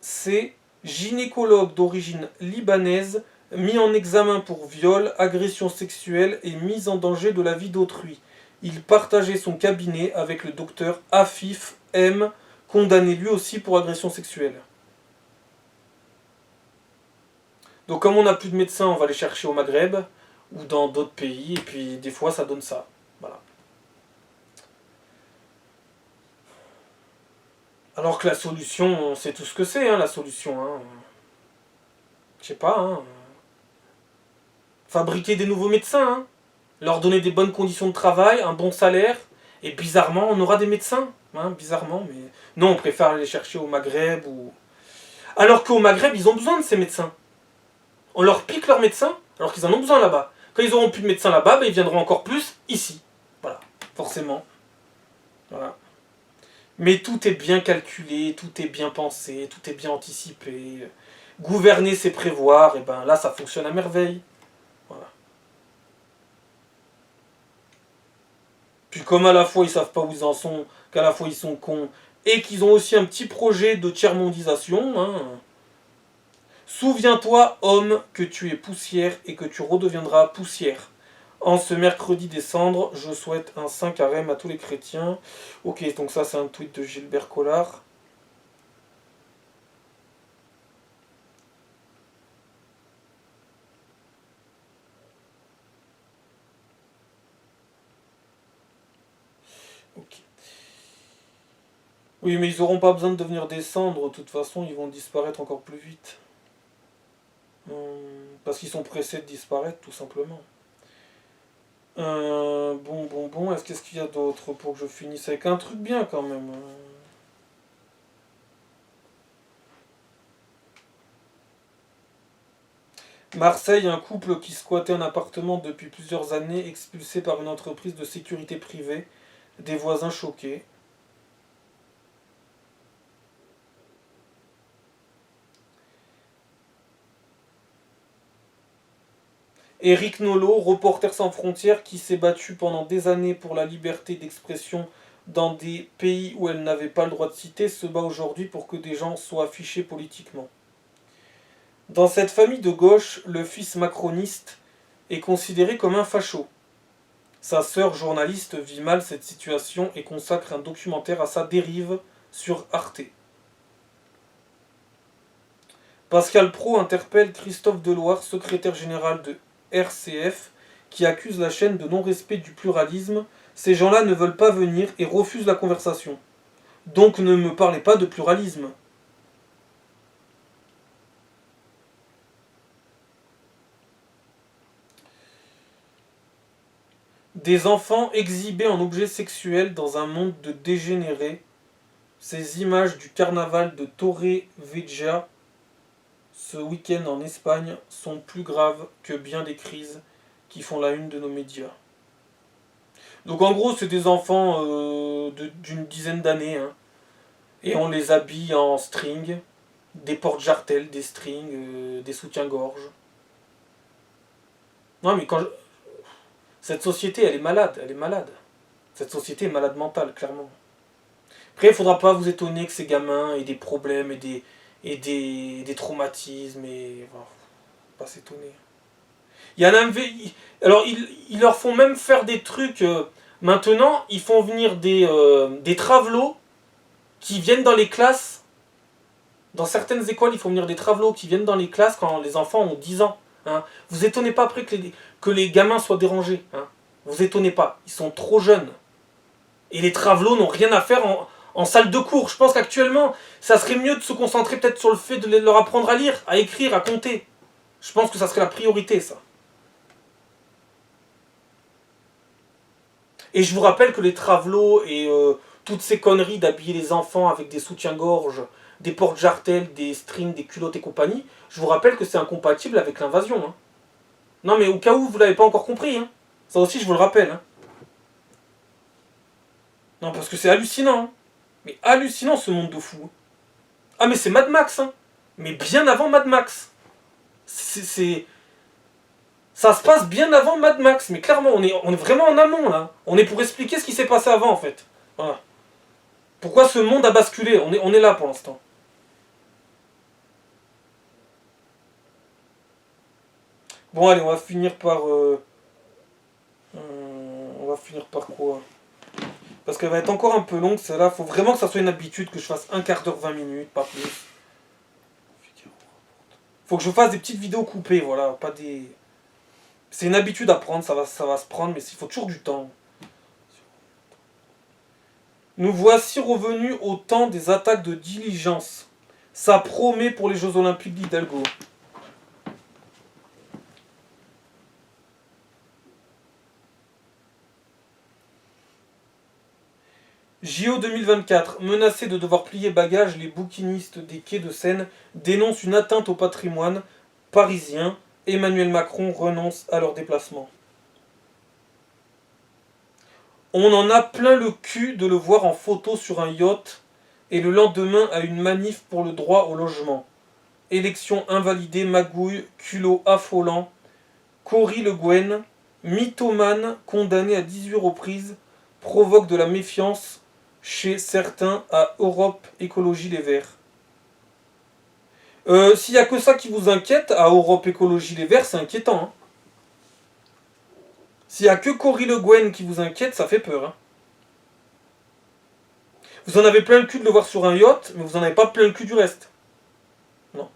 C, gynécologue d'origine libanaise, mis en examen pour viol, agression sexuelle et mise en danger de la vie d'autrui. Il partageait son cabinet avec le docteur Afif M, condamné lui aussi pour agression sexuelle. Donc comme on n'a plus de médecins, on va les chercher au Maghreb ou dans d'autres pays, et puis des fois ça donne ça. Voilà. Alors que la solution, on sait tout ce que c'est, hein, la solution. Hein. Je sais pas, hein. Fabriquer des nouveaux médecins, hein. Leur donner des bonnes conditions de travail, un bon salaire, et bizarrement, on aura des médecins. Hein, bizarrement, mais non, on préfère aller les chercher au Maghreb ou... Alors qu'au Maghreb, ils ont besoin de ces médecins. On leur pique leurs médecins, alors qu'ils en ont besoin là-bas. Quand ils auront plus de médecins là-bas, ben, ils viendront encore plus ici. Voilà, forcément. Voilà. Mais tout est bien calculé, tout est bien pensé, tout est bien anticipé. Gouverner, c'est prévoir, et ben là, ça fonctionne à merveille. Voilà. Puis comme à la fois ils savent pas où ils en sont, qu'à la fois ils sont cons, et qu'ils ont aussi un petit projet de tiers-mondisation, hein. Souviens-toi, homme, que tu es poussière et que tu redeviendras poussière. En ce mercredi des cendres, je souhaite un saint carême à tous les chrétiens. Ok, donc ça c'est un tweet de Gilbert Collard. Ok. Oui, mais ils n'auront pas besoin de devenir des cendres, de toute façon, ils vont disparaître encore plus vite. Parce qu'ils sont pressés de disparaître, tout simplement. Bon, qu'est-ce qu'il y a d'autre pour que je finisse avec un truc bien quand même. Marseille, un couple qui squattait un appartement depuis plusieurs années, expulsé par une entreprise de sécurité privée, des voisins choqués. Éric Nolot, Reporters sans frontières, qui s'est battu pendant des années pour la liberté d'expression dans des pays où elle n'avait pas le droit de citer, se bat aujourd'hui pour que des gens soient affichés politiquement. Dans cette famille de gauche, le fils macroniste est considéré comme un facho. Sa sœur journaliste vit mal cette situation et consacre un documentaire à sa dérive sur Arte. Pascal Praud interpelle Christophe Deloire, secrétaire général de RCF, qui accuse la chaîne de non-respect du pluralisme. Ces gens-là ne veulent pas venir et refusent la conversation. Donc ne me parlez pas de pluralisme. Des enfants exhibés en objets sexuels dans un monde de dégénérés. Ces images du carnaval de Torrevieja Vedja ce week-end en Espagne sont plus graves que bien des crises qui font la une de nos médias. Donc en gros, c'est des enfants d'une dizaine d'années, hein, et on les habille en string, des porte-jartelles, des strings, des soutiens-gorge. Non mais cette société, elle est malade, elle est malade. Cette société est malade mentale, clairement. Après, il ne faudra pas vous étonner que ces gamins aient des problèmes et des traumatismes, et enfin, pas s'étonner. Il y en a alors ils leur font même faire des trucs. Maintenant, ils font venir des travelots qui viennent dans les classes. Dans certaines écoles, ils font venir des travelots qui viennent dans les classes quand les enfants ont 10 ans. Hein. Vous étonnez pas après que les gamins soient dérangés. Hein. Vous étonnez pas. Ils sont trop jeunes. Et les travelots n'ont rien à faire en salle de cours. Je pense qu'actuellement, ça serait mieux de se concentrer peut-être sur le fait de leur apprendre à lire, à écrire, à compter. Je pense que ça serait la priorité, ça. Et je vous rappelle que les travelots et toutes ces conneries d'habiller les enfants avec des soutiens-gorge, des porte-jartelles, des strings, des culottes et compagnie, je vous rappelle que c'est incompatible avec l'invasion. Hein. Non mais au cas où vous l'avez pas encore compris, hein. Ça aussi je vous le rappelle. Hein. Non parce que c'est hallucinant. Hein. Mais hallucinant ce monde de fou. Ah mais c'est Mad Max. Hein. Mais bien avant Mad Max. Ça se passe bien avant Mad Max, mais clairement, on est vraiment en amont, là. On est pour expliquer ce qui s'est passé avant, en fait. Voilà. Pourquoi ce monde a basculé, on est là pour l'instant. Bon, allez, on va finir par... on va finir par quoi? Parce qu'elle va être encore un peu longue, celle-là. Faut vraiment que ça soit une habitude, que je fasse un quart d'heure, 20 minutes, pas plus. Faut que je fasse des petites vidéos coupées, voilà, pas des... C'est une habitude à prendre, ça va se prendre, mais il faut toujours du temps. Nous voici revenus au temps des attaques de diligence. Ça promet pour les Jeux Olympiques d'Hidalgo. JO 2024. Menacés de devoir plier bagages, les bouquinistes des quais de Seine dénoncent une atteinte au patrimoine parisien. Emmanuel Macron renonce à leur déplacement. On en a plein le cul de le voir en photo sur un yacht et le lendemain à une manif pour le droit au logement. Élection invalidée, magouille, culot affolant. Cory Le Guen, mythomane condamné à 18 reprises, provoque de la méfiance chez certains à Europe Écologie Les Verts. S'il n'y a que ça qui vous inquiète, à Europe Écologie Les Verts, c'est inquiétant. Hein. S'il n'y a que Cory Le Guen qui vous inquiète, ça fait peur. Hein. Vous en avez plein le cul de le voir sur un yacht, mais vous en avez pas plein le cul du reste. Non.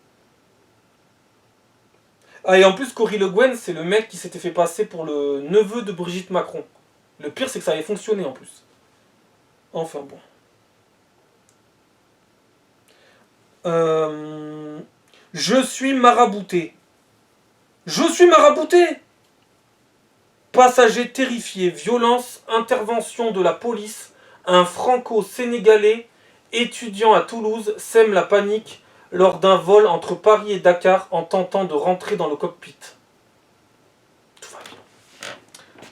Ah, et en plus, Cory Le Guen, c'est le mec qui s'était fait passer pour le neveu de Brigitte Macron. Le pire, c'est que ça avait fonctionné en plus. Enfin bon. Je suis marabouté. Je suis marabouté. Passagers terrifiés, violence, intervention de la police. Un franco-sénégalais, étudiant à Toulouse, sème la panique lors d'un vol entre Paris et Dakar en tentant de rentrer dans le cockpit. Tout va bien.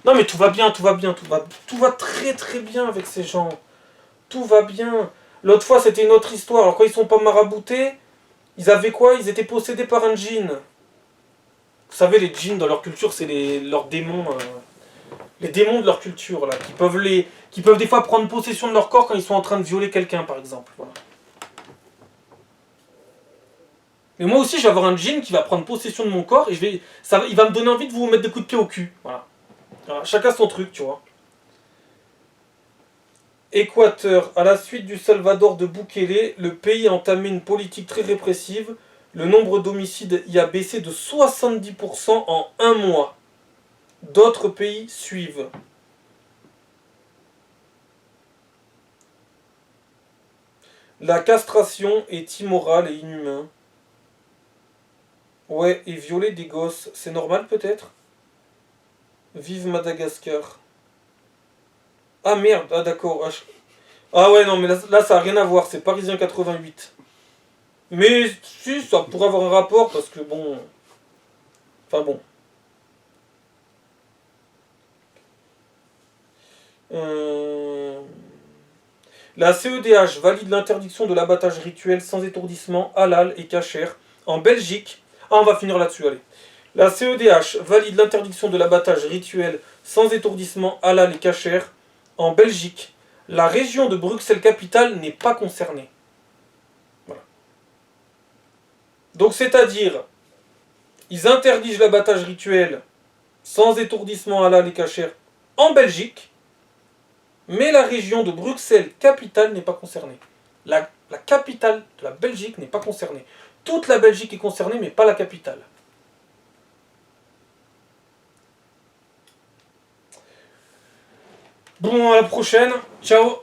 Non mais tout va bien, tout va très très bien avec ces gens. Tout va bien. L'autre fois c'était une autre histoire. Alors quand ils sont pas maraboutés, ils avaient quoi? Ils étaient possédés par un djinn. Vous savez, les djinns dans leur culture, c'est leurs démons. Les démons de leur culture, là, qui peuvent des fois prendre possession de leur corps quand ils sont en train de violer quelqu'un, par exemple. Voilà. Mais moi aussi, je vais avoir un djinn qui va prendre possession de mon corps et il va me donner envie de vous mettre des coups de pied au cul. Voilà. Voilà. Chacun son truc, tu vois. Équateur. À la suite du Salvador de Bukele, le pays a entamé une politique très répressive. Le nombre d'homicides y a baissé de 70% en un mois. D'autres pays suivent. La castration est immorale et inhumain. Ouais, et violer des gosses, c'est normal peut-être? Vive Madagascar. Ah merde, ah d'accord. Ah ouais, non, mais là ça a rien à voir, c'est Parisien 88. Mais si, ça pourrait avoir un rapport, parce que bon... Enfin bon. La CEDH valide l'interdiction de l'abattage rituel sans étourdissement, halal et kasher en Belgique. Ah, on va finir là-dessus, allez. La CEDH valide l'interdiction de l'abattage rituel sans étourdissement, halal et kasher en Belgique. La région de Bruxelles-Capitale n'est pas concernée. Voilà. Donc c'est-à-dire, ils interdisent l'abattage rituel sans étourdissement, halal et kasher en Belgique, mais la région de Bruxelles-Capitale n'est pas concernée. La capitale de la Belgique n'est pas concernée. Toute la Belgique est concernée, mais pas la capitale. Bon, à la prochaine. Ciao.